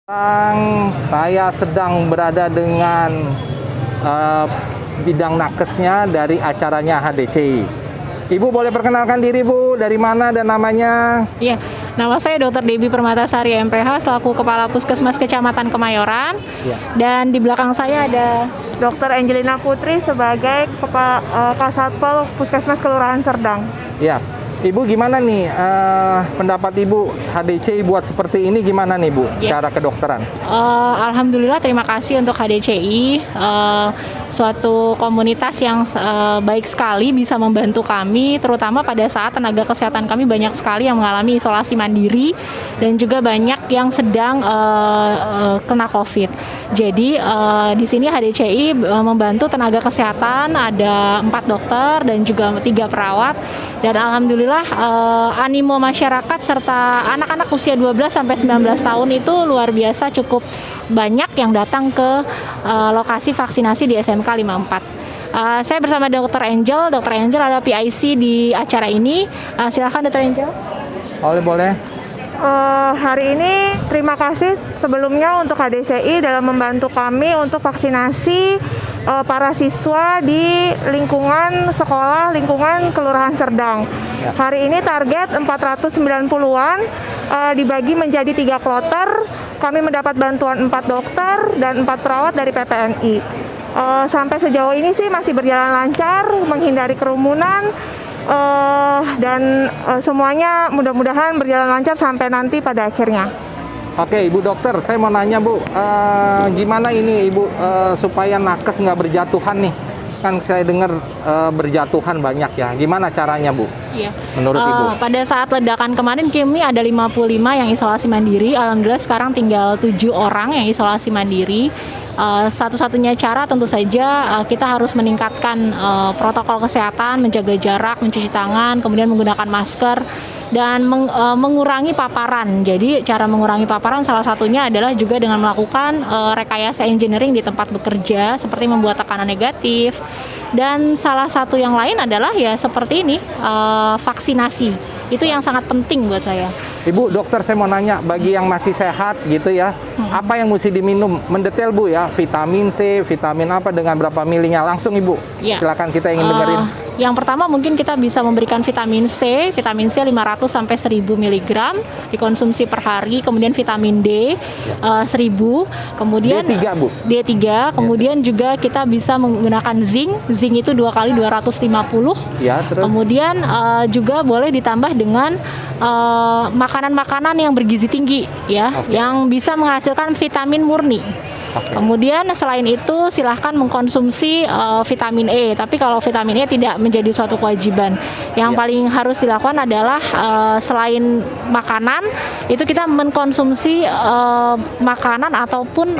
Sekarang saya sedang berada dengan bidang nakesnya dari acaranya HDCI. Ibu boleh perkenalkan diri, Bu, dari mana dan namanya? Iya, nama saya Dr. Debbie Permatasari MPH selaku Kepala Puskesmas Kecamatan Kemayoran. Ya. Dan di belakang saya ada Dr. Angelina Putri sebagai Kepala Kasatpol Puskesmas Kelurahan Serdang. Ya, Ibu gimana nih pendapat Ibu HDCI buat seperti ini gimana nih, Bu, secara kedokteran? Alhamdulillah, terima kasih untuk HDCI, suatu komunitas yang baik sekali bisa membantu kami, terutama pada saat tenaga kesehatan kami banyak sekali yang mengalami isolasi mandiri dan juga banyak yang sedang kena COVID. Jadi di sini HDCI membantu tenaga kesehatan, ada 4 dokter dan juga 3 perawat, dan alhamdulillah animo masyarakat serta anak-anak usia 12 sampai 19 tahun itu luar biasa, cukup banyak yang datang ke lokasi vaksinasi di SMK 54. Saya bersama Dr. Angel. Dr. Angel adalah PIC di acara ini. Silakan Dr. Angel. Boleh. Hari ini terima kasih sebelumnya untuk HDCI dalam membantu kami untuk vaksinasi para siswa di lingkungan sekolah, lingkungan Kelurahan Serdang. Ya. Hari ini target 490-an dibagi menjadi 3 kloter. Kami mendapat bantuan 4 dokter dan 4 perawat dari PPNI. Sampai sejauh ini sih masih berjalan lancar, menghindari kerumunan, dan semuanya mudah-mudahan berjalan lancar sampai nanti pada akhirnya. Oke, Ibu Dokter, saya mau nanya, Bu, gimana ini Ibu supaya nakes nggak berjatuhan nih? Kan saya dengar berjatuhan banyak ya. Gimana caranya, Bu? Iya. Menurut Ibu? Pada saat ledakan kemarin kami ada 55 yang isolasi mandiri. Alhamdulillah sekarang tinggal 7 orang yang isolasi mandiri. Satu-satunya cara tentu saja kita harus meningkatkan protokol kesehatan, menjaga jarak, mencuci tangan, kemudian menggunakan masker, dan mengurangi paparan. Jadi cara mengurangi paparan salah satunya adalah juga dengan melakukan rekayasa engineering di tempat bekerja, seperti membuat tekanan negatif. Dan salah satu yang lain adalah ya seperti ini, vaksinasi. Itu yang sangat penting buat saya. Ibu Dokter, saya mau nanya, bagi yang masih sehat gitu ya, apa yang mesti diminum? Mendetail, Bu, ya, vitamin C, vitamin apa, dengan berapa milinya? Langsung, Ibu, Ya. silakan, kita ingin dengerin. Yang pertama mungkin kita bisa memberikan vitamin C 500 sampai 1000 mg dikonsumsi per hari, kemudian vitamin D 1000, kemudian D3, Bu. D3, kemudian juga kita bisa menggunakan zinc itu 2 kali 250. Ya, terus? Kemudian juga boleh ditambah dengan makanan-makanan yang bergizi tinggi ya, yang bisa menghasilkan vitamin murni. Kemudian selain itu silahkan mengkonsumsi vitamin E. Tapi kalau vitamin E tidak menjadi suatu kewajiban. Yang paling harus dilakukan adalah selain makanan itu kita mengkonsumsi makanan ataupun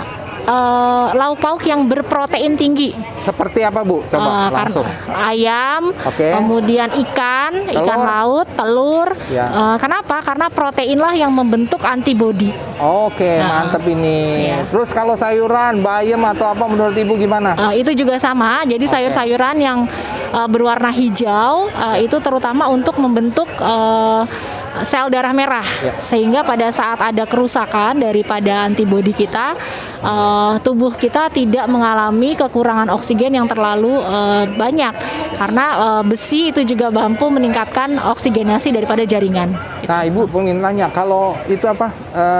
lauk pauk yang berprotein tinggi. Seperti apa, Bu? Coba langsung. Ayam, Oke. kemudian ikan laut, telur. Ya. Kenapa? Karena proteinlah yang membentuk antibodi. Oke, mantep ini. Iya. Terus kalau sayuran, bayam atau apa menurut Ibu gimana? Itu juga sama. Jadi sayur-sayuran yang berwarna hijau itu terutama untuk membentuk sel darah merah, sehingga pada saat ada kerusakan daripada antibodi kita, tubuh kita tidak mengalami kekurangan oksigen yang terlalu banyak, karena besi itu juga mampu meningkatkan oksigenasi daripada jaringan. Nah, Ibu pengen tanya, kalau itu apa,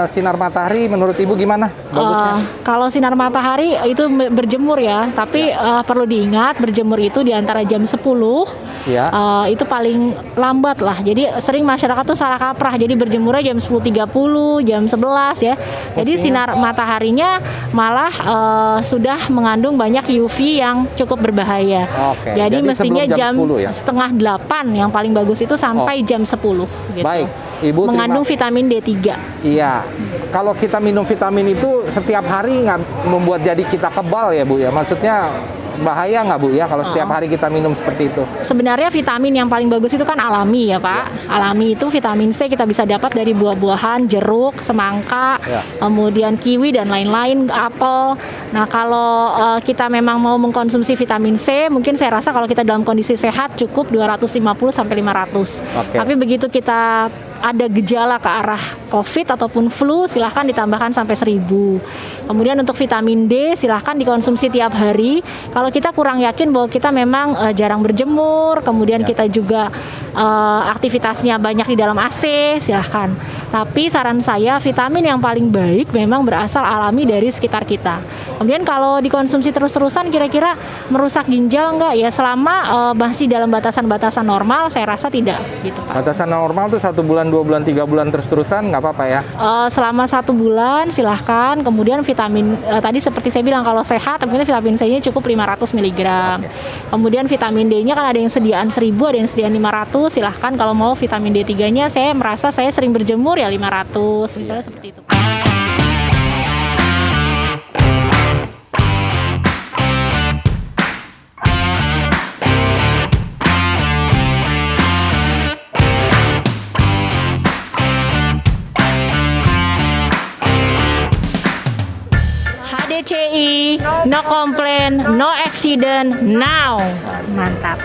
sinar matahari menurut Ibu gimana bagusnya? Kalau sinar matahari itu berjemur ya, tapi perlu diingat berjemur itu di antara jam 10 Ya. itu paling lambat lah. Jadi sering masyarakat tuh salah kaprah, jadi berjemurnya jam 10.30, jam 11 ya. Jadi sinar mataharinya malah sudah mengandung banyak UV yang cukup berbahaya. Oke, Jadi jadi mestinya sebelum jam jam 10 ya? setengah 8 yang paling bagus itu sampai jam 10 gitu. Baik, Ibu Mengandung vitamin D3. Iya, kalau kita minum vitamin itu setiap hari nggak membuat jadi kita kebal ya, Bu ya? Maksudnya bahaya nggak, Bu ya, kalau setiap hari kita minum seperti itu? Sebenarnya vitamin yang paling bagus itu kan alami ya, Pak. Alami itu vitamin C kita bisa dapat dari buah-buahan, jeruk, semangka, kemudian kiwi dan lain-lain, apel. Nah, kalau kita memang mau mengkonsumsi vitamin C, mungkin saya rasa kalau kita dalam kondisi sehat cukup 250 sampai 500. Tapi begitu kita ada gejala ke arah COVID ataupun flu, silahkan ditambahkan sampai 1000. Kemudian untuk vitamin D silahkan dikonsumsi tiap hari. Kalau kita kurang yakin bahwa kita memang jarang berjemur, kemudian kita juga aktivitasnya banyak di dalam AC, silahkan. Tapi saran saya vitamin yang paling baik memang berasal alami dari sekitar kita. Kemudian kalau dikonsumsi terus-terusan kira-kira merusak ginjal enggak? Ya selama masih dalam batasan-batasan normal saya rasa tidak gitu Pak. Batasan normal tuh 1 bulan, 2 bulan, 3 bulan terus-terusan nggak apa-apa ya? Selama 1 bulan silahkan. Kemudian vitamin tadi seperti saya bilang kalau sehat mungkin vitamin C-nya cukup 500 mg. Kemudian vitamin D-nya kan ada yang sediaan 1000, ada yang sediaan 500. Silahkan kalau mau vitamin D3-nya saya merasa saya sering berjemur ya 500 misalnya seperti itu. HDCI, no complaint, no accident, now. Mantap.